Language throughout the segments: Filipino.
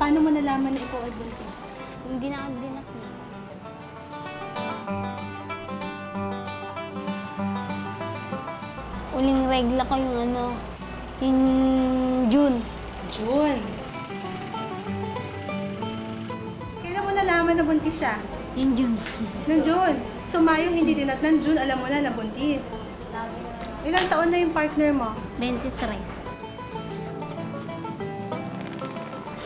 Paano mo nalaman na ikaw ay buntis? Hindi na ako dinak. Uling regla ko yung yung June. June. Kailan mo nalaman na buntis siya? Yung June. Noong June. So, Mayo hindi dinatnan. June, alam mo na na buntis. Ilang taon na yung partner mo? 23.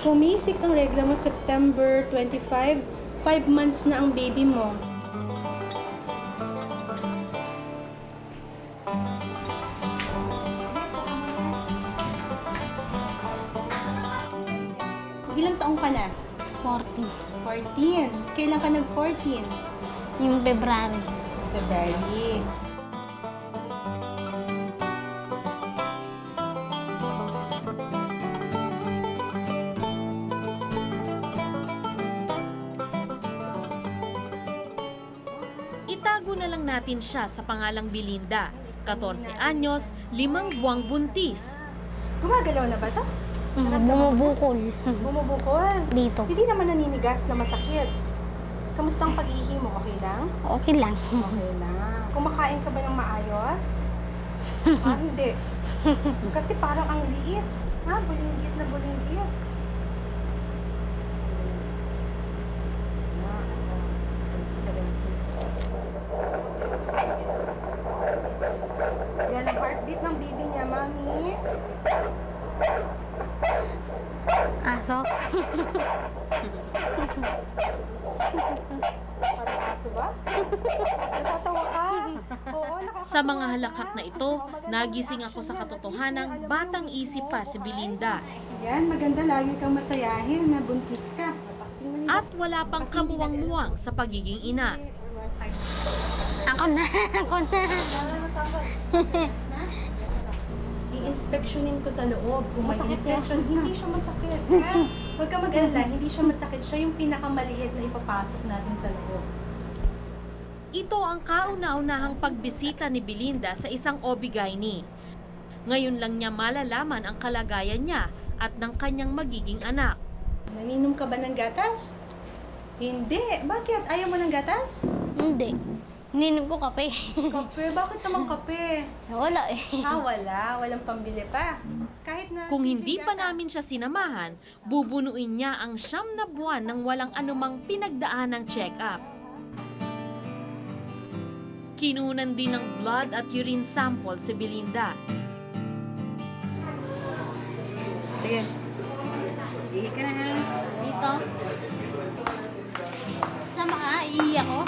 Pumisik ang regla mo September 25. 5 months na ang baby mo. Ilang taong ka na? 40. 14. Kailan ka nag-14? Yung February. February. Itago na lang natin siya sa pangalang Belinda. 14 anyos, 5 buwang buntis. Gumagalaw na ba to? Bumubukol. Bumubukol. Dito. Hindi naman naninigas na masakit. Kamusta ang pag-ihi mo? Okay lang? Okay lang. Okay lang. Kumakain ka ba ng maayos? Hindi. Kasi parang ang liit. Ha? Bulinggit na bulinggit. Yan ang heartbeat ng baby niya, Mami. Aso. Parang aso ba? Natatawa ka? Oo, Sa mga halakak na ito, nagising ako sa katotohanang batang isip pa si Belinda. Yan, maganda lagi kang masayahin na buntis ka. At wala pang kamuwang-muwang sa pagiging ina. Ako na. Ako na. I-inspectionin ko sa loob. Kung may infection, hindi siya masakit. Ha? Huwag ka mag-alala, hindi siya masakit. Siya yung pinakamaliit na ipapasok natin sa loob. Ito ang kauna-unahang pagbisita ni Belinda sa isang OB-GYN. Ngayon lang niya malalaman ang kalagayan niya at ng kanyang magiging anak. Naninom ka ba ng gatas? Hindi. Bakit? Ayaw mo ng gatas? Hindi. Ninom ko kape. Kape? Bakit naman kape? Wala eh. Wala. Walang pambili pa. Kahit na Kung hindi pa gatas. namin siya sinamahan, bubunuin niya ang 9 na buwan ng walang anumang pinagdaanang check-up. Kinunan din ng blood at urine sample si Belinda. Sige. Sige ka na. Dito. Sama ka? Iiyak ko?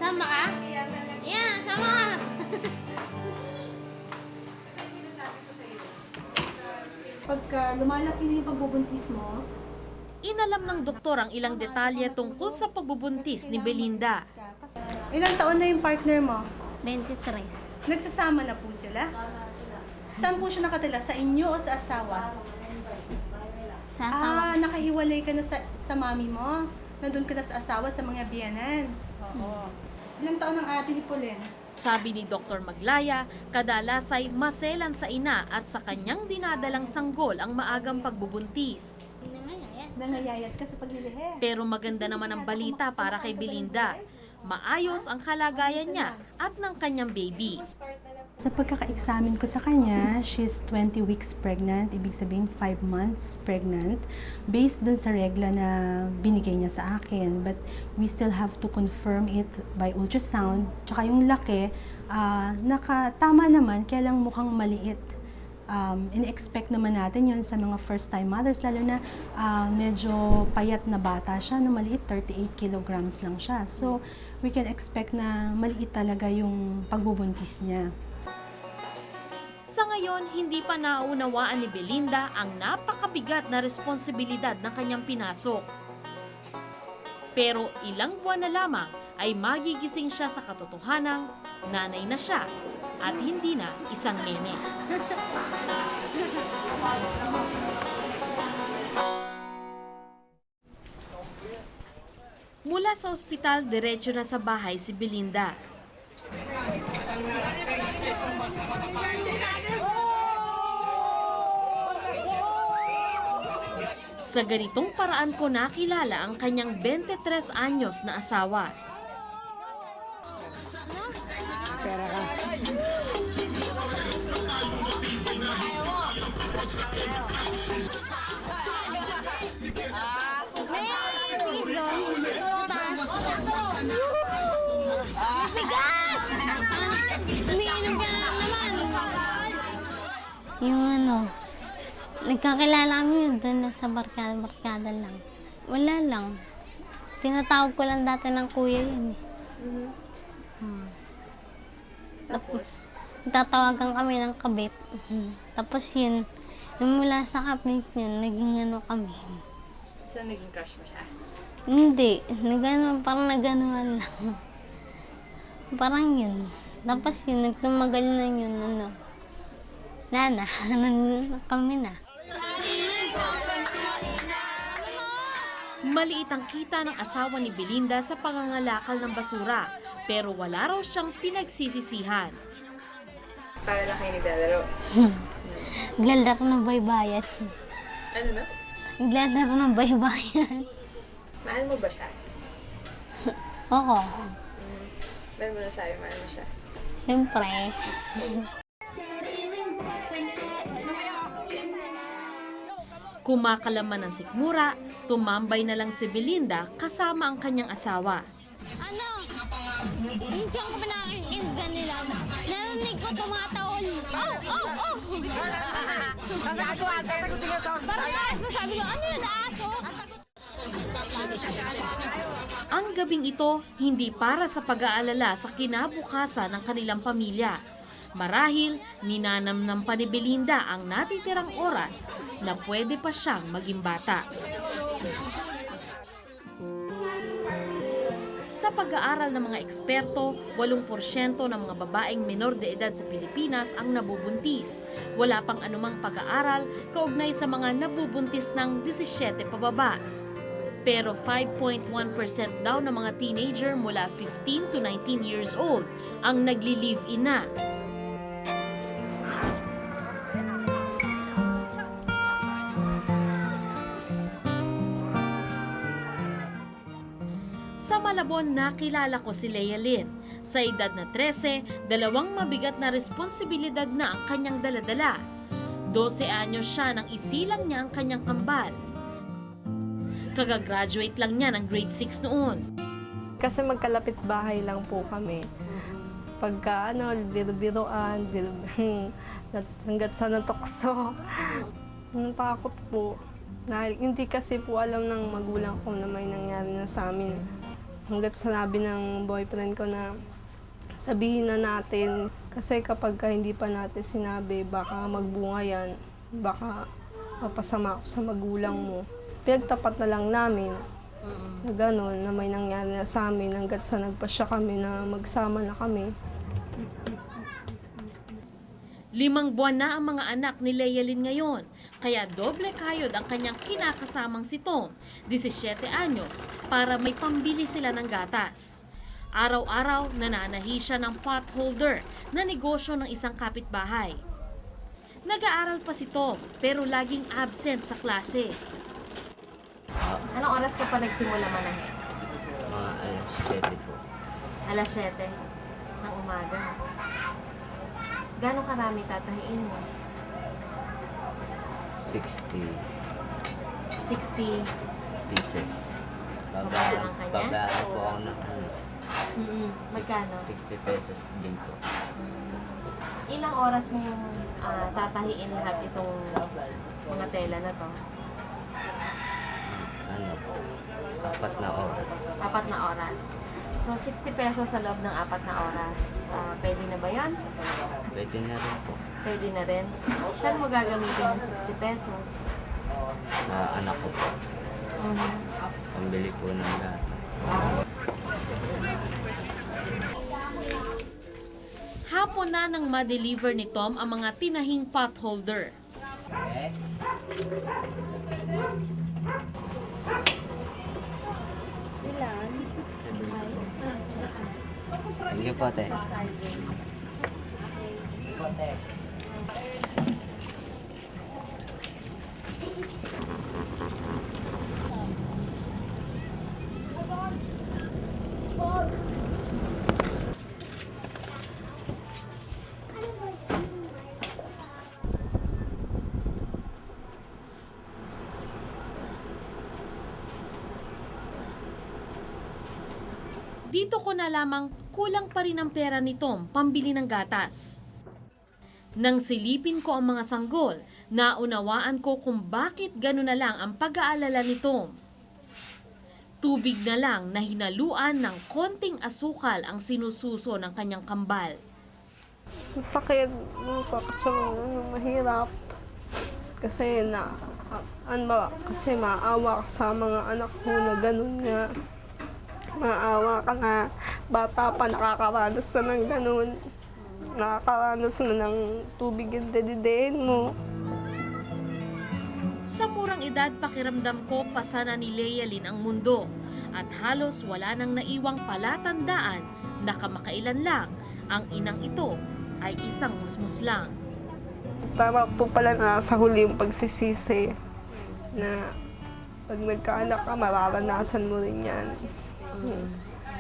Sama ka? Yeah, sama ka. Pagka lumalaki na yung pagbubuntis mo, Inalam ng doktor ang ilang detalye tungkol sa pagbubuntis ni Belinda. ilang taon na yung partner mo? 23. Nagsasama na po sila? Saan po siya nakatila? Sa inyo o sa asawa? Sa asawa. Nakahiwalay ka na sa mami mo. Nandun ka na sa asawa sa mga biyanan. Oo. Ilang taon ang ate ni Pauline? Sabi ni Dr. Maglaya, kadalas ay maselan sa ina at sa kanyang dinadalang sanggol ang maagang pagbubuntis. Nangayayat ka sa paglilihi. Pero maganda naman ang balita para kay Belinda. Maayos ang kalagayan niya at ng kanyang baby. Sa pagkaka-examine ko sa kanya, she's 20 weeks pregnant, ibig sabihin 5 months pregnant, based dun sa regla na binigay niya sa akin. But we still have to confirm it by ultrasound. Tsaka yung laki, tama naman, kaya lang mukhang maliit. In-expect naman natin yun sa mga first-time mothers, lalo na medyo payat na bata siya, na maliit, 38 kilograms lang siya. So, we can expect na maliit talaga yung pagbubuntis niya. Sa ngayon, hindi pa naunawaan ni Belinda ang napakabigat na responsibilidad ng kanyang pinasok. Pero ilang buwan na lamang ay magigising siya sa katotohanang nanay na siya at hindi na isang nene. Mula sa ospital, diretso na sa bahay si Belinda. Sa ganitong paraan ko nakilala ang kanyang 23 anyos na asawa. Umiinom ka na lang naman. Yung nagkakilala kami yun doon sa barkada lang. Wala lang. Tinatawag ko lang dati ng kuya yun eh. Tapos, Tatawagan kami ng kabit. Tapos yun, yung mula sa kabit yun, naging kami. so naging crush mo siya? Hindi, parang naganuhan lang. Parang yun. Tapos yun, nagtumagal na yun, Nana, kami na. Maliit ang kita ng asawa ni Belinda sa pangangalakal ng basura, pero wala raw siyang pinagsisisihan. Para lang kayo naglalaro. Naglalaro ng baybayan. Ano na? Naglalaro ng baybayan. Mahal mo ba siya? Oo, Mahal mo na siya, mahal mo siya. siyempre. Kumakalaman ng sikmura, tumambay na lang si Belinda kasama ang kanyang asawa. Yung tiyang ko pinakakinggan nila, narinig ko tumatawol. Oh! Parang aso, sabi ko, ano yun, aso? Ang gabing ito, hindi para sa pag-aalala sa kinabukasan ng kanilang pamilya. Marahil, ninanamnam pa ni Belinda ang natitirang oras na pwede pa siyang maging bata. Sa pag-aaral ng mga eksperto, 8% ng mga babaeng menor de edad sa Pilipinas ang nabubuntis. Wala pang anumang pag-aaral kaugnay sa mga nabubuntis ng 17 pababa. Pero 5.1% daw ng mga teenager mula 15 to 19 years old ang nagli-live-in na. Sa Malabon, nakilala ko si Leia Lynn. Sa edad na 13, 2 mabigat na responsibilidad na ang kanyang daladala. 12 anyos siya nang isilang niya ang kanyang kambal. Kagagraduate lang niya ng grade 6 noon. Kasi magkalapit bahay lang po kami. Pagka biro-biroan, hanggat sa natokso. Natakot po. Hindi kasi po alam ng magulang ko na may nangyari na sa amin. Hanggat sinabi ng boyfriend ko na sabihin na natin. Kasi kapag hindi pa natin sinabi, baka magbunga yan. Baka mapasama ako sa magulang mo. Pinagtapat na lang namin na gano'n, na may nangyari na sa amin hanggat sa nagpasya kami na magsama na kami. 5 buwan na ang mga anak ni Leia Lynn ngayon, kaya doble kayod ang kanyang kinakasamang si Tom, 17 anyos, para may pambili sila ng gatas. Araw-araw, nananahi siya ng pot holder na negosyo ng isang kapitbahay. Nag-aaral pa si Tom, pero laging absent sa klase. Anong oras ka pa nagsimula manahin? Mga alas 7 po. Alas 7 ng umaga. Gano'ng karami tatahiin mo? 60 60. pieces. Babae lang kanya? Babae po ako na Magkano? 60 pesos din po. Ilang oras mo tatahiin lahat itong mga tela na to? Ano po? 4 na oras. 4 na oras. So, 60 pesos sa loob ng 4 na oras. Pwede na ba yan? Pwede na rin po. Pwede na rin. Saan mo gagamitin yung 60 pesos? Sa anak ko po. Pambili po ng gatas. Hapon na nang ma-deliver ni Tom ang mga tinahing pot holder. Sige po, te. Dito ko na lamang kulang pa rin ang pera ni Tom pambili ng gatas. Nang silipin ko ang mga sanggol, naunawaan ko kung bakit gano'n na lang ang pag-aalala ni Tom. Tubig na lang na hinaluan ng konting asukal ang sinususo ng kanyang kambal. Masakit siya, mahirap. Kasi kasi maawa ka sa mga anak mo na ganun nga. Maawa ka na bata pa nakakaranas na ng ganun. Nakakaranas na ng tubig yung dedidehin mo. Sa murang edad, pakiramdam ko pasana ni Lealyn ang mundo at halos wala nang naiwang palatandaan na kamakailan lang ang inang ito ay isang musmus lang. Tama po pala na sa huli yung pagsisisi na pag nagkaanak ka, mararanasan mo rin yan.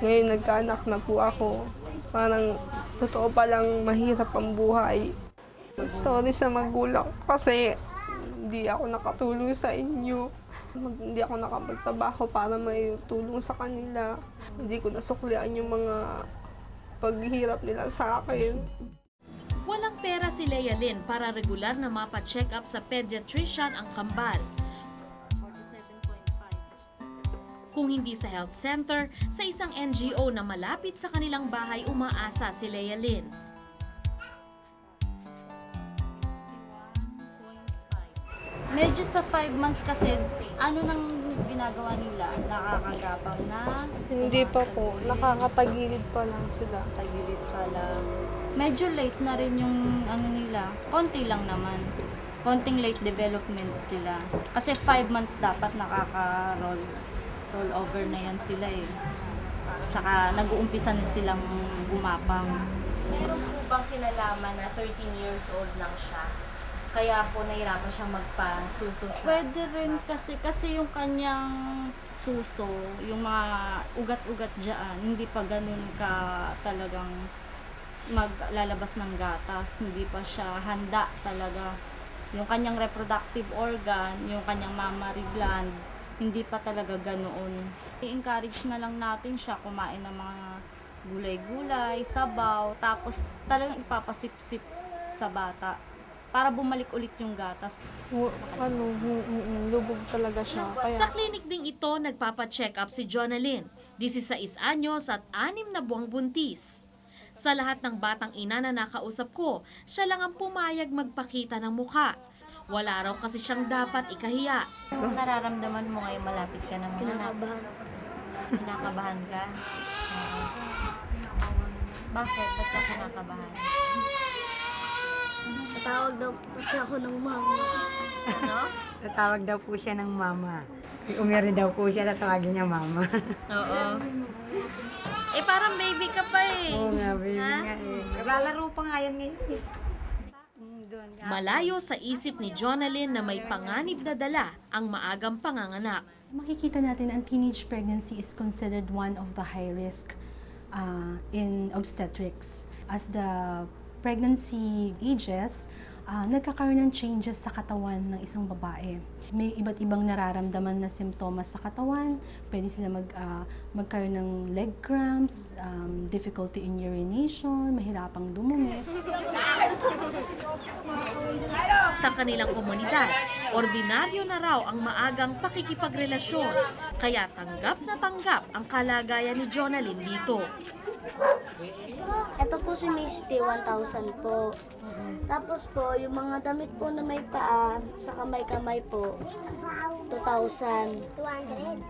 Ngayon nagkaanak na po ako. Parang totoo palang mahirap ang buhay. Sorry sa magulang kasi hindi ako nakatulong sa inyo. Hindi ako nakapagtrabaho para may tulong sa kanila. Hindi ko nasuklian yung mga paghihirap nila sa akin. Walang pera si Lealyn para regular na mapa-check up sa pediatrician ang kambal. Kung hindi sa health center, sa isang NGO na malapit sa kanilang bahay umaasa si Lealyn. Medyo sa 5 months kasi, ano nang ginagawa nila? Nakakagapang na, Hindi pa po. Nakakatagilid pa lang sila. tagilid pala. Medyo late na rin yung ano nila. Konti lang naman. Konting late development sila. Kasi 5 months dapat nakaka-roll over na yan sila eh. Tsaka nag-uumpisa na silang gumapang. Meron po bang kinalaman na 13 years old lang siya? Kaya po nahirapan siyang magpasuso sa... Pwede rin kasi yung kanyang suso, yung mga ugat-ugat dyan, hindi pa ganun ka talagang maglalabas ng gatas, hindi pa siya handa talaga. Yung kanyang reproductive organ, yung kanyang mammary gland, hindi pa talaga ganoon. I-encourage na lang natin siya kumain ng mga gulay-gulay, sabaw, tapos talagang ipapasip-sip sa bata para bumalik ulit yung gatas. Lubog talaga siya. Sa klinik ding ito, nagpapa-check up si Jonalyn, 16 anyos at 6 na buwang buntis. Sa lahat ng batang ina na nakausap ko, siya lang ang pumayag magpakita ng mukha. Wala raw kasi siyang dapat ikahiya. Anong nararamdaman mo ngayon malapit ka ng mga anak? Kinakabahan ka? Bakit? Ba't ka kinakabahan? Tawag daw po siya ako ng mama. Ano? Tatawag daw po siya ng mama. Umiri daw po siya, tatawagin niya mama. Oo. Eh parang baby ka pa eh. Oo nga, baby nga eh. Lalaro pa nga yan ngayon eh. Doon nga. Malayo sa isip ni Jonalyn na may panganib na dala ang maagang panganganak. Makikita natin ang teenage pregnancy is considered one of the high risk in obstetrics. As the pregnancy ages, nagkakaroon ng changes sa katawan ng isang babae. May iba't ibang nararamdaman na simptomas sa katawan. Pwede sila magkaroon ng leg cramps, difficulty in urination, mahirapang dumumi. Sa kanilang komunidad, ordinaryo na raw ang maagang pakikipagrelasyon, kaya tanggap na tanggap ang kalagayan ni Jonalyn dito. Ito po si Misty, 1,000 po. Tapos po, yung mga damit po na may paa, sa kamay-kamay po, 2,000. 200.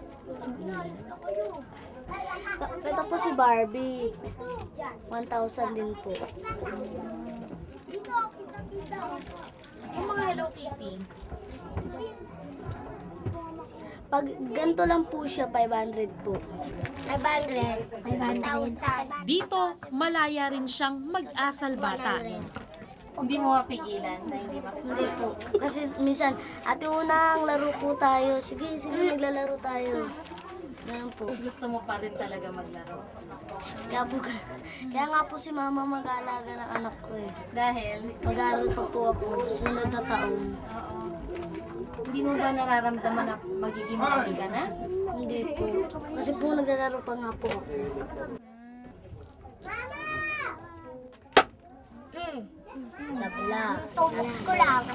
Ito po si Barbie, 1,000 din po. Yung mga Hello Kitty. Pag ganito lang po siya, 500 po. 500. 500. Dito, malaya rin siyang mag-asal bata. Hindi mo mapigilan na hindi Hindi po. Kasi minsan, ate unang laro po tayo. Sige, maglalaro tayo. Ganun po. Gusto mo pa rin talaga maglaro. Kaya nga po si mama mag-aalaga ng anak ko eh. Dahil, Mag-aaral pa po ako, sunod na taon. hindi mo ba nararamdaman na magiging mali ka na? Hindi po. Kasi po naglalaro pa nga po ako. Labla. Alas ko lang.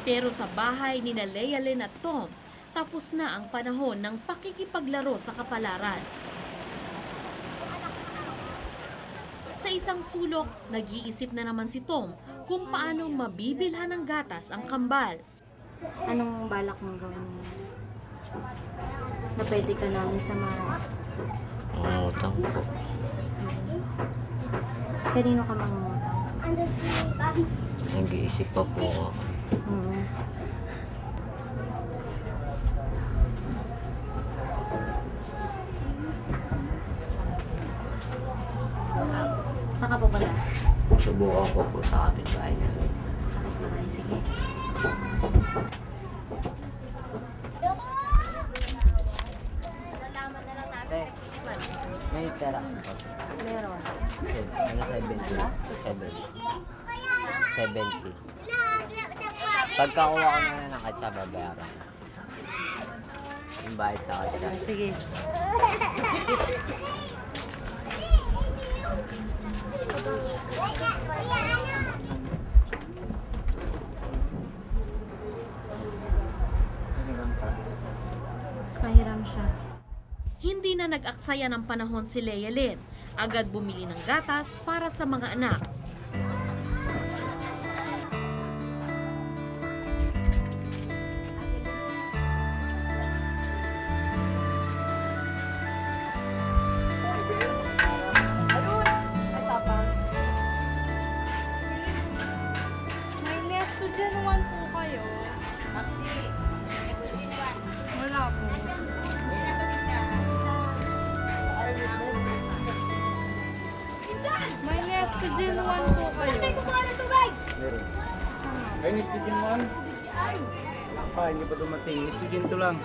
Pero sa bahay ni na Lealyn at Tom, tapos na ang panahon ng pakikipaglaro sa kapalaran. Sa isang sulok, nag-iisip na naman si Tom kung paano mabibilhan ng gatas ang kambal. Anong balak mong gawin mo? Na pwede ka namin samahan. Mangungutang po. Kanino ka mangungutang? Nag-iisip pa po ako. Saan ka pupunta? Subukan ko po sa kapitbahay na. Kapit-bahay, sige. May pera. Meron. Ano 70? 70. Pagkakuha ko na ng katsa, babayaran. Yung bayad sa katsa. Sige. Pahiram siya. Hindi na nag-aksaya ng panahon si Lealyn. Agad bumili ng gatas para sa mga anak. May nesto dyan naman po kayo. Wala po. May nesto dyan naman po kayo. Ay, nistudin mo ano? Hindi pa dumating. Nistudin to lang.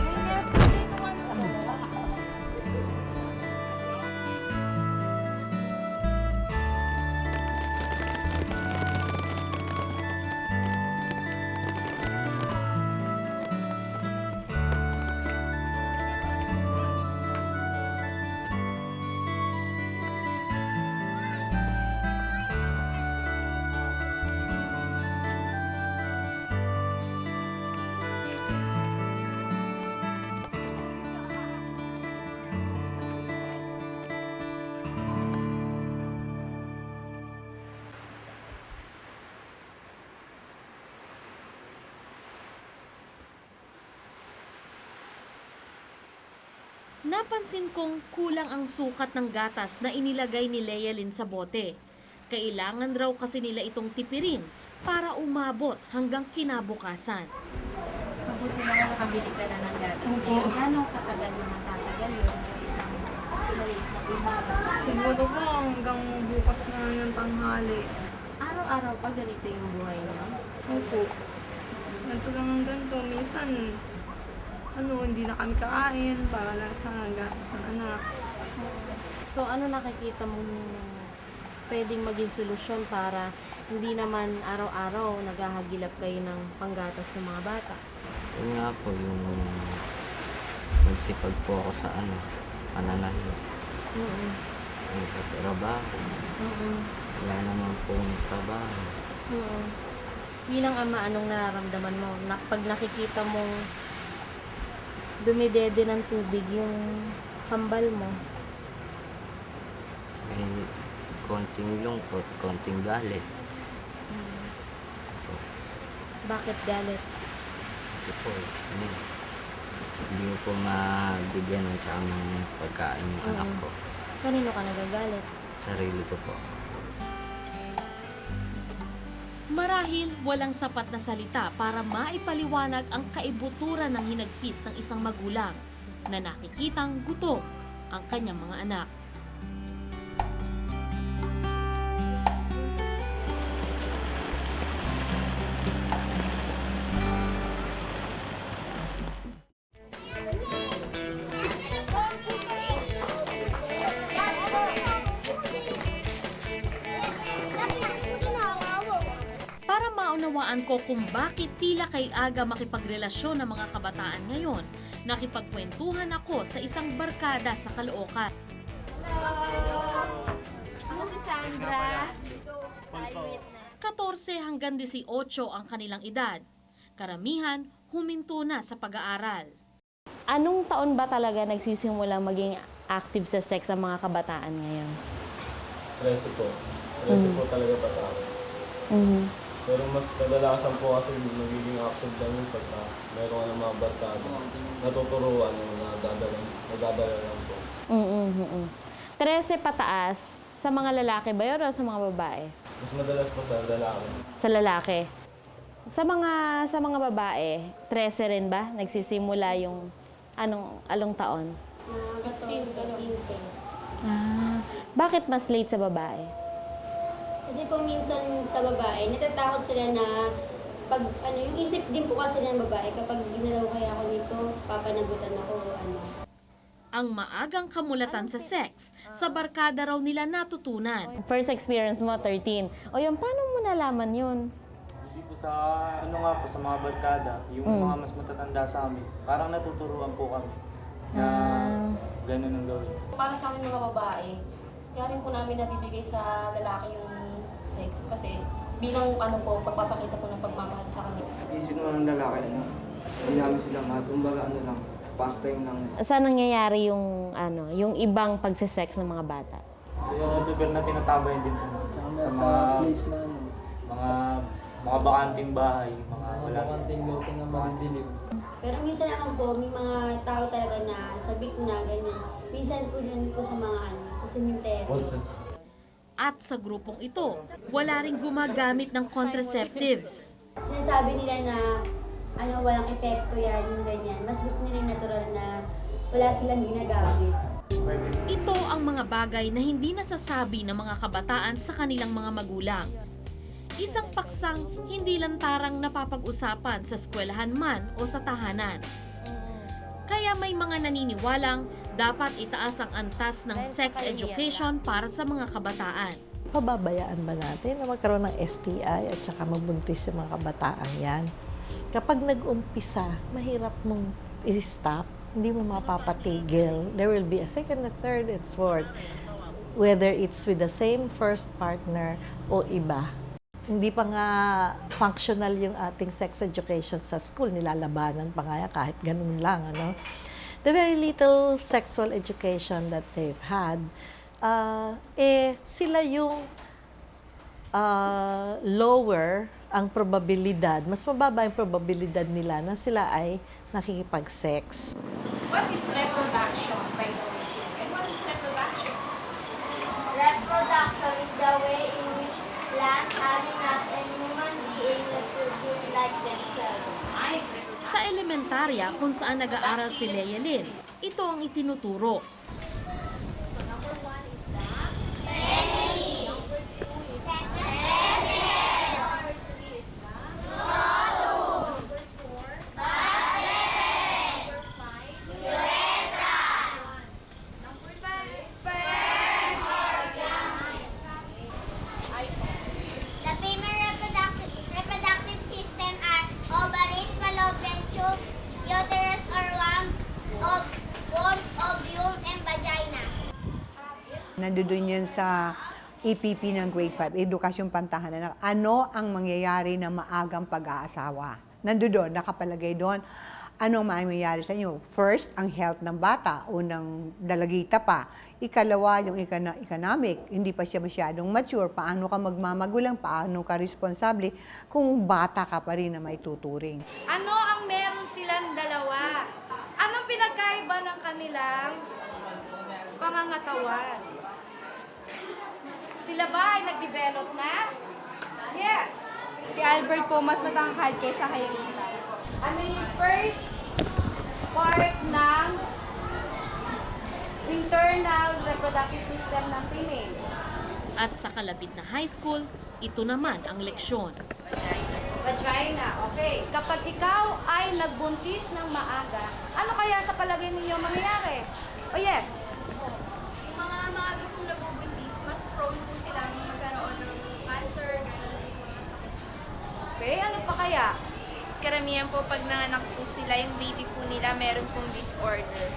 May nesto dyan naman po. Napansin kong kulang ang sukat ng gatas na inilagay ni Lealyn sa bote. Kailangan raw kasi nila itong tipirin para umabot hanggang kinabukasan. So, buti naman nakabili ka na ng gatas. Ngayon, gano'ng katagal na matatagal yung isang maliit na pinagatas? Siguro po hanggang bukas na ng tanghali. Araw-araw pa ganito yung buhay niyo? Opo. Ganito lang ang ganito. Minsan, hindi na kami kakain para lang sa gatas ng anak. So, ano nakikita mo pwedeng maging solusyon para hindi naman araw-araw naghahagilap kayo ng panggatas ng mga bata? Yun nga po, yung nagsipag po ako sa pananahin. Yung sa trabaho. Wala naman pong trabaho. Bilang ama, anong nararamdaman mo? Pag nakikita mong dumidede ng tubig yung kambal mo. May konting lungkot, konting galit. Bakit galit? Kasi po, hindi ko po mabigyan ng tamang pagkain yung anak ko. Kanino ka nagagalit? Sarili ko po. Marahil walang sapat na salita para maipaliwanag ang kaibuturan ng hinagpis ng isang magulang na nakikitang gutom ang kanyang mga anak. Para maunawaan ko kung bakit tila kay aga makipagrelasyon ng mga kabataan ngayon, nakipagkwentuhan ako sa isang barkada sa Caloocan. Ako si Sandra. 14 hanggang 18 ang kanilang edad. Karamihan huminto na sa pag-aaral. Anong taon ba talaga nagsisimula maging active sa sex ang mga kabataan ngayon? 13 po. 13 po talaga pataas. Pero mas kadalasan po kasi nagiging active lang yung pagka meron ka ng mga barkada. Natuturuan yung nadadala lang po. 13 pataas, sa mga lalaki ba yun o sa mga babae? Mas madalas po sa lalaki. Sa lalaki. Sa mga babae, 13 rin ba nagsisimula yung anong taon? 15. Bakit mas late sa babae? Kasi po minsan sa babae, natatakot sila na pag yung isip din po kasi ng babae, kapag ginalaw kaya ako nito, papanagutan ako Ang maagang kamulatan sa sex, sa barkada raw nila natutunan. First experience mo, 13. O yun, paano mo nalaman yun? Hindi po sa sa mga barkada, yung mga mas matatanda sa amin, parang natuturuan po kami na gano'n ang gawin. Para sa amin mga babae, kaya rin po namin nabibigay sa lalaki yung sex kasi bilang pagpapakita po ng pagmamahal sa kanila. Isip naman ng lalaki, hindi namin sila mahal. Kumbaga pastime lang. Saan nangyayari yung ibang pagse-sex ng mga bata? Sa lugar na tinatabayan din po. Sa mga place na mga bakanting bahay, mga wala. Bakanting lugar na madidilim. Pero minsan naman po, may mga tao talaga na sabik na ganyan. Minsan po dyan po sa mga sa cemetery. At sa grupong ito, wala ring gumagamit ng contraceptives. Sinasabi nila na walang epekto yan, yung ganyan. Mas gusto nila yung natural na wala silang ginagamit. Ito ang mga bagay na hindi nasasabi ng mga kabataan sa kanilang mga magulang. Isang paksang hindi lantarang napapag-usapan sa eskwelahan man o sa tahanan. Kaya may mga naniniwalang dapat itaas ang antas ng sex education para sa mga kabataan. Pababayaan ba natin na magkaroon ng STI at saka mabuntis yung mga kabataan yan? Kapag nag-umpisa, mahirap mong i-stop, hindi mo mapapatigil. There will be a second, a third, and fourth. Whether it's with the same first partner o iba. Hindi pa nga functional yung ating sex education sa school. Nilalabanan pa nga kahit ganun lang. The very little sexual education that they've had, sila yung lower ang probabilidad, mas mababa ang probabilidad nila na sila ay nakikipag-sex. What is reproduction, by the way? And what is reproduction? Reproduction is the way in which plants, animals, and human beings reproduce like themselves. Sa elementarya kung saan nag-aaral si Leia Lynn, ito ang itinuturo. The female reproductive system are ovaries, fallopian tube, Nandoon yan sa EPP ng grade 5, Edukasyong Pantahanan. Ano ang mangyayari na maagang pag-aasawa? Nandoon, nakapalagay doon. Anong mangyayari sa inyo? First, ang health ng bata, unang dalagita pa. Ikalawa, yung economic, hindi pa siya masyadong mature. Paano ka magmamagulang? Paano ka responsable kung bata ka pa rin na may tuturing? Ano ang meron silang dalawa? Anong pinagkaiba ng kanilang pangangatawan? Sila ba ay nag-develop na? Yes! Si Albert po mas matangkad kaysa kay Rita. Ano yung first part ng internal reproductive system ng female? At sa kalapit na high school, ito naman ang leksyon. Vagina, okay. Kapag ikaw ay nagbuntis ng maaga, ano kaya sa palagay ninyo mangyayari? Oh yes. Yung mga maaga pong nabubuntis, mas prone po silang magkaroon ng cancer, gano'n mga sakit. Okay, ano pa kaya? Karamihan po pag nanganak po sila, yung baby po nila meron pong disorder.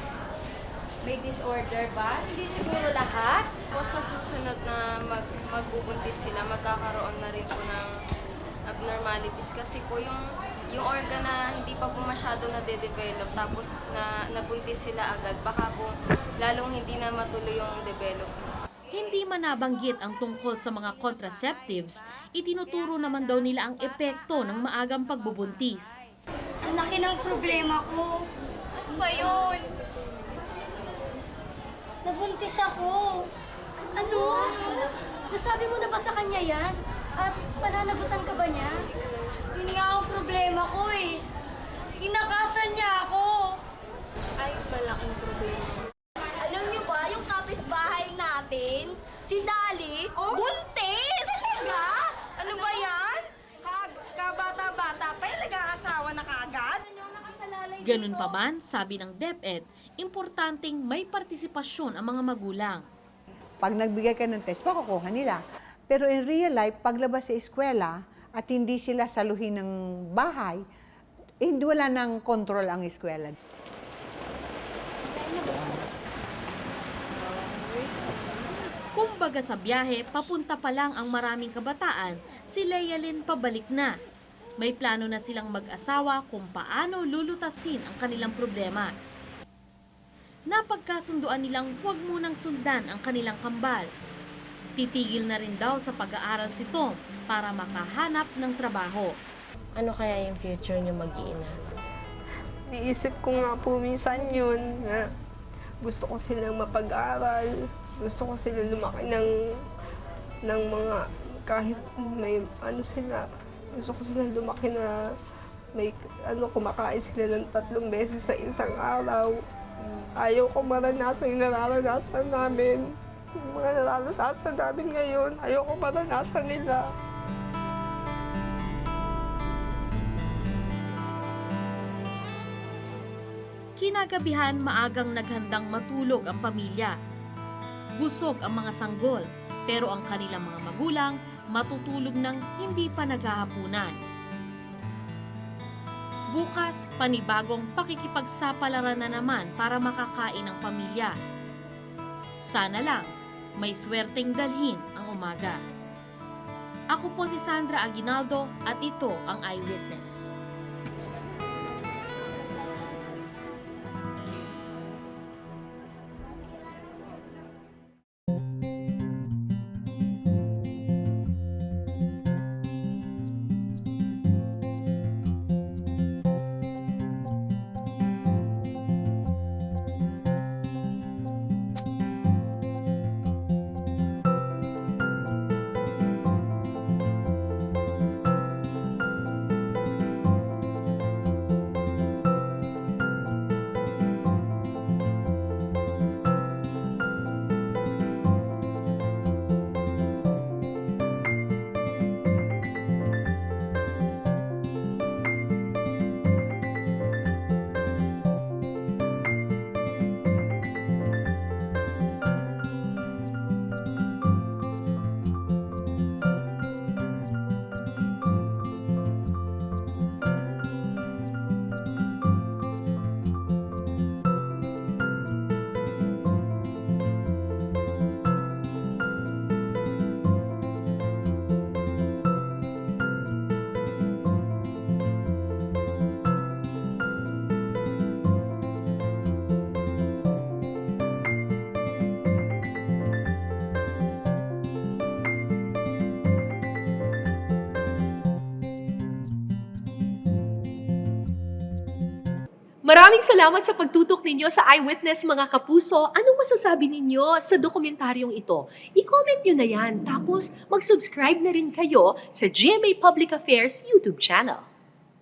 May disorder ba? Hindi siguro lahat. Po sa susunod na magbubuntis sila, magkakaroon na rin po ng abnormalities kasi po yung organ na hindi pa po masyado na-develop tapos nabuntis sila agad, baka po lalong hindi na matuloy yung development. Hindi man nabanggit ang tungkol sa mga contraceptives, itinuturo naman daw nila ang epekto ng maagang pagbubuntis. Ang laki ng problema ko. Ano ba yun? Nabuntis ako. Ano? Nasabi mo na ba sa kanya yan? At pananagutan ka ba niya? Yun nga ang problema ko eh. Inakasan niya ako. Ay, malaking problema. Alam niyo ba, yung kapitbahay natin, si Dali, buntis! Talaga? Ano ba yan? Kabata-bata pa, nag-aasawa na kaagad? Ganun pa man, sabi ng DepEd, importanteng may partisipasyon ang mga magulang. Pag nagbigay ka ng test, makukuha nila. Pero in real life, paglabas sa eskwela at hindi sila saluhin ng bahay, hindi wala nang control ang eskwela. Kumbaga sa biyahe, papunta pa lang ang maraming kabataan, si Lealyn pabalik na. May plano na silang mag-asawa kung paano lulutasin ang kanilang problema. Napagkasunduan nilang huwag munang sundan ang kanilang kambal. Titigil na rin daw sa pag-aaral si Tom para makahanap ng trabaho. Ano kaya yung future niyo mag-iina? Niisip ko nga po minsan yun na gusto ko silang mapag-aral, gusto ko silang lumaki ng mga kahit may ano sila, gusto ko silang lumaki na may kumakain sila ng 3 beses sa isang araw. Ayaw ko maranasan yung nararanasan namin. Yung mga nararanasan namin ngayon, ayaw ko maranasan nila. Kinagabihan, maagang naghandang matulog ang pamilya. Busog ang mga sanggol, pero ang kanilang mga magulang matutulog ng hindi pa naghahapunan. Bukas, panibagong pakikipagsapalaran na naman para makakain ang pamilya. Sana lang, may swerteng dalhin ang umaga. Ako po si Sandra Aguinaldo at ito ang Eyewitness. Maraming salamat sa pagtutok ninyo sa Eyewitness mga kapuso. Anong masasabi ninyo sa dokumentaryong ito? I-comment nyo na yan. Tapos mag-subscribe na rin kayo sa GMA Public Affairs YouTube channel.